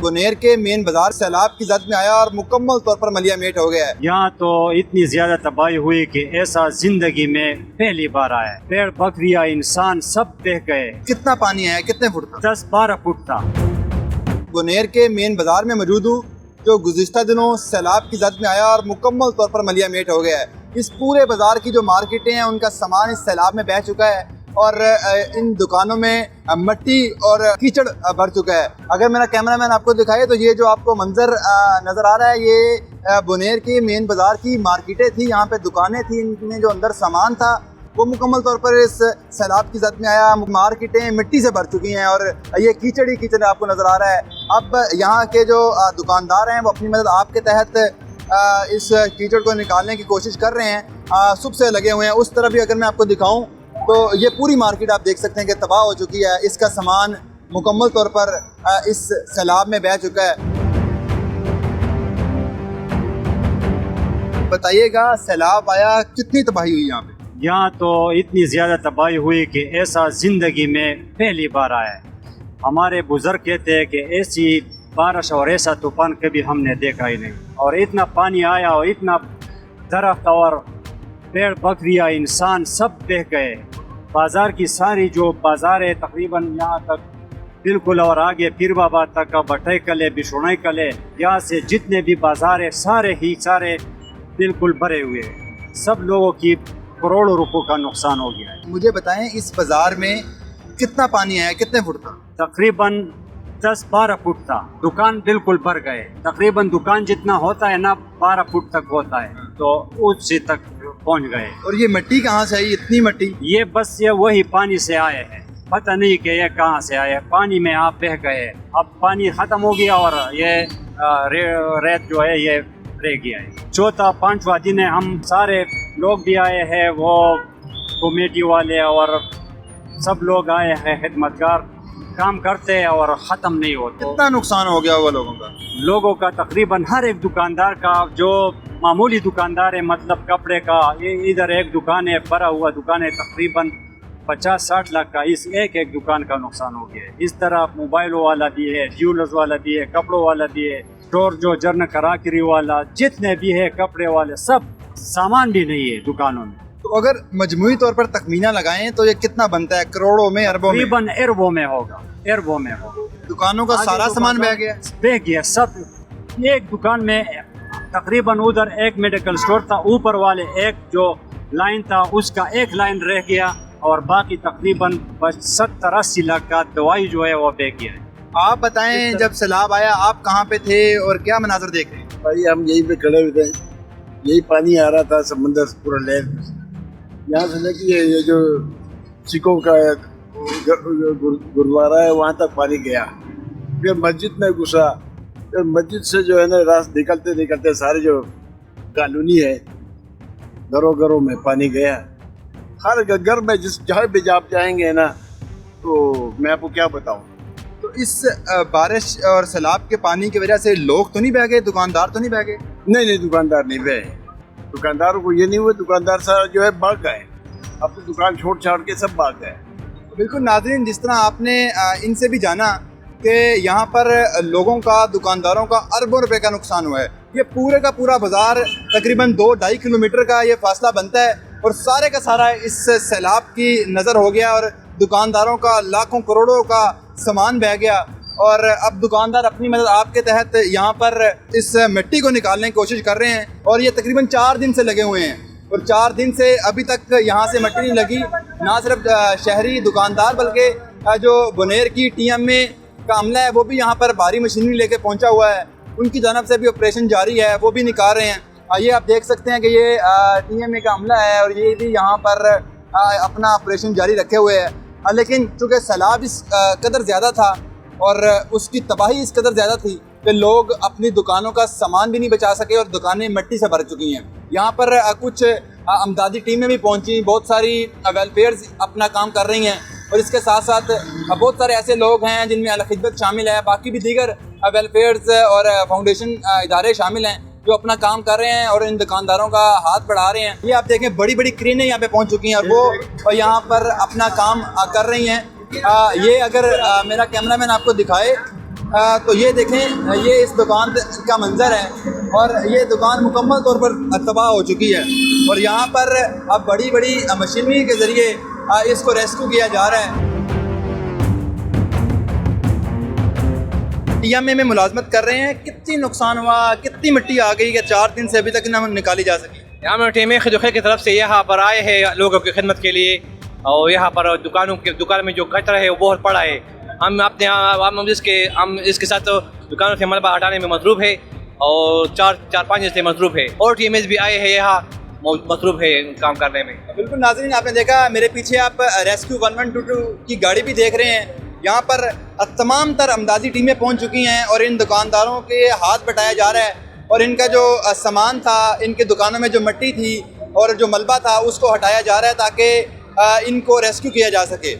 बुनेर के मेन बाजार सैलाब की जद में आया और मुकम्मल तौर पर मलिया मेट हो गया है। यहाँ तो इतनी ज्यादा तबाही हुई कि ऐसा जिंदगी में पहली बार आया। पेड़ बकरियां इंसान सब बह गए। कितना पानी आया, कितने फुट था? 10-12 फुट था। बुनेर के मेन बाजार में मौजूद हूँ जो गुज़िश्ता दिनों सैलाब की जद में आया और मुकम्मल तौर पर मलिया मेट हो गया है। इस पूरे बाजार की जो मार्केटें हैं उनका सामान इस सैलाब में बह चुका है और इन दुकानों में मट्टी और कीचड़ भर चुका है। अगर मेरा कैमरामैन आपको दिखाए तो ये जो आपको मंजर नज़र आ रहा है ये बुनेर की मेन बाजार की मार्केटें थी। यहाँ पे दुकानें थी, इनमें जो अंदर सामान था वो मुकम्मल तौर पर इस सैलाब की जद में आया। मार्केटें मिट्टी से भर चुकी हैं और ये कीचड़ ही कीचड़ आपको नज़र आ रहा है। अब यहाँ के जो दुकानदार हैं वो अपनी मदद आपके तहत इस कीचड़ को निकालने की कोशिश कर रहे हैं, सुबह से लगे हुए हैं। उस तरफ भी अगर मैं आपको दिखाऊं तो ये पूरी मार्केट आप देख सकते हैं कि तबाह हो चुकी है। इसका सामान मुकम्मल तौर पर इस सैलाब में बह चुका है। बताइएगा सैलाब आया, कितनी तबाही हुई यहाँ पे? यहाँ तो इतनी ज्यादा तबाही हुई कि ऐसा जिंदगी में पहली बार आया। हमारे बुजुर्ग कहते हैं कि ऐसी बारिश और ऐसा तूफान कभी हमने देखा ही नहीं। और इतना पानी आया और इतना दरख्त और पेड़ बकरियां इंसान सब बह गए। बाजार की सारी जो बाजार है तकरीबन यहाँ तक बिल्कुल और आगे पीरबाबाद तक बटे कले बिशुनाई कले, यहाँ से जितने भी बाजार है सारे बिल्कुल भरे हुए हैं। सब लोगों की करोड़ों रुपयों का नुकसान हो गया है। मुझे बताएं इस बाजार में कितना पानी आया, कितने फुट था? तकरीबन 10-12 फुट था। दुकान बिल्कुल भर गए। तकरीबन दुकान जितना होता है ना 12 फुट तक होता है, तो उससे तक पहुंच गए। और ये मिट्टी कहाँ से आई, इतनी मिट्टी? ये बस ये वही पानी से आए हैं, पता नहीं कि ये कहाँ से आए। पानी में आप बह गए। अब पानी खत्म हो गया और ये रेत जो है ये रह गया है। चौथा 5वां दिन है, हम सारे लोग भी आए हैं, वो कमेटी वाले और सब लोग आए हैं, खिदमतगार काम करते हैं और ख़त्म नहीं होते। कितना नुकसान हो गया हुआ लोगों का? तकरीबन हर एक दुकानदार का, जो मामूली दुकानदार है मतलब कपड़े का, ये इधर एक दुकान है, भरा हुआ दुकान है, तकरीबन 50-60 लाख का इस एक दुकान का नुकसान हो गया है। इस तरह मोबाइल वाला भी है, ज्वेलर्स वाला भी है, कपड़ों वाला भी है, स्टोर जो जर्न कराकरी वाला, जितने भी है कपड़े वाले, सब सामान भी नहीं है दुकानों में। तो अगर मजमूई तौर पर तखमीना लगाएं तो ये कितना बनता है? करोड़ों में, अरबों में? तकरीबन अरबों में होगा, अरबों में होगा। दुकानों का सारा सामान बह गया सब। एक दुकान में तकरीबन उधर एक मेडिकल स्टोर था, ऊपर वाले एक जो लाइन था उसका एक लाइन रह गया और बाकी तकरीबन 70-80 लाख का दवाई जो है वो बह गया है। आप बताएं जब सैलाब आया आप कहाँ पे थे और क्या मनाजर देख रहे हैं? भाई हम यहीं पे खड़े हुए थे, यही पानी आ रहा था समंदर से, पूरा लहर यहाँ से लेके ये जो सिखों का गुरुद्वारा है वहाँ तक पानी गया। फिर मस्जिद में घुसा, फिर मस्जिद से जो है ना रास्ते निकलते निकलते सारे जो कॉलोनी है घरों में पानी गया। हर घर में जिस जहाँ भी आप जाएंगे ना तो मैं आपको क्या बताऊँ। तो इस बारिश और सैलाब के पानी की वजह से लोग तो नहीं बह गए, दुकानदार तो नहीं बह गए? नहीं, दुकानदार नहीं बहे। दुकानदारों को ये नहीं हुआ, दुकानदार सारा जो है भाग गए। अब तो दुकान छोड़ छाड़ के सब भाग गए। बिल्कुल नाज़रीन, जिस तरह आपने इनसे भी जाना कि यहाँ पर लोगों का, दुकानदारों का अरबों रुपए का नुकसान हुआ है। ये पूरे का पूरा बाजार तकरीबन 2-2.5 किलोमीटर का ये फासला बनता है और सारे का सारा इस सैलाब की नज़र हो गया और दुकानदारों का लाखों करोड़ों का सामान बह गया। और अब दुकानदार अपनी मदद आपके तहत यहाँ पर इस मिट्टी को निकालने की कोशिश कर रहे हैं और ये तकरीबन 4 दिन से लगे हुए हैं और 4 दिन से अभी तक यहाँ से मिट्टी नहीं लगी। ना सिर्फ शहरी दुकानदार बल्कि जो बुनेर की TMA का अमला है वो भी यहाँ पर भारी मशीनरी लेके पहुँचा हुआ है। उनकी जानब से भी ऑपरेशन जारी है, वो भी निकाल रहे हैं। ये आप देख सकते हैं कि ये TMA का अमला है और ये भी यहाँ पर अपना ऑपरेशन जारी रखे हुए है। लेकिन चूँकि सैलाब इस कदर ज़्यादा था और उसकी तबाही इस कदर ज़्यादा थी कि लोग अपनी दुकानों का सामान भी नहीं बचा सके और दुकानें मिट्टी से भर चुकी हैं। यहाँ पर कुछ अमदादी टीमें भी पहुँची, बहुत सारी वेलफेयर्स अपना काम कर रही हैं और इसके साथ साथ बहुत सारे ऐसे लोग हैं जिनमें अल खिदमत शामिल है, बाकी भी दीगर वेलफेयर्स और फाउंडेशन इदारे शामिल हैं जो अपना काम कर रहे हैं और इन दुकानदारों का हाथ बढ़ा रहे हैं। ये आप देखें बड़ी बड़ी क्रेनें यहाँ पे पहुँच चुकी हैं और वो यहाँ पर अपना काम कर रही हैं। ये अगर मेरा कैमरामैन आपको दिखाए तो ये देखें, ये इस दुकान का मंजर है और ये दुकान मुकम्मल तौर पर तबाह हो चुकी है और यहाँ पर अब बड़ी बड़ी मशीनरी के ज़रिए इसको रेस्क्यू किया जा रहा है। टीएमए में मुलाजमत कर रहे हैं, कितनी नुकसान हुआ, कितनी मिट्टी आ गई कि 4 दिन से अभी तक ना निकाली जा सकी? यहाँ में टीएमए खिदमत की तरफ से यहाँ पर आए हैं लोगों की खिदमत के लिए और यहाँ पर दुकान में जो कचरा है वो बहुत पड़ा है। हम अपने हम इसके साथ दुकानों से मलबा हटाने में मसरूफ़ है और चार पाँच से मसरूफ़ है और टीएमएस भी आए हैं यहाँ मसरूफ़ है काम करने में। बिल्कुल नाज़रीन, आपने देखा मेरे पीछे आप रेस्क्यू 1122 की गाड़ी भी देख रहे हैं। यहाँ पर तमाम तर अमदादी टीमें पहुँच चुकी हैं और इन दुकानदारों के हाथ बटाया जा रहा है और इनका जो सामान था, इनके दुकानों में जो मिट्टी थी और जो मलबा था उसको हटाया जा रहा है ताकि इनको रेस्क्यू किया जा सके।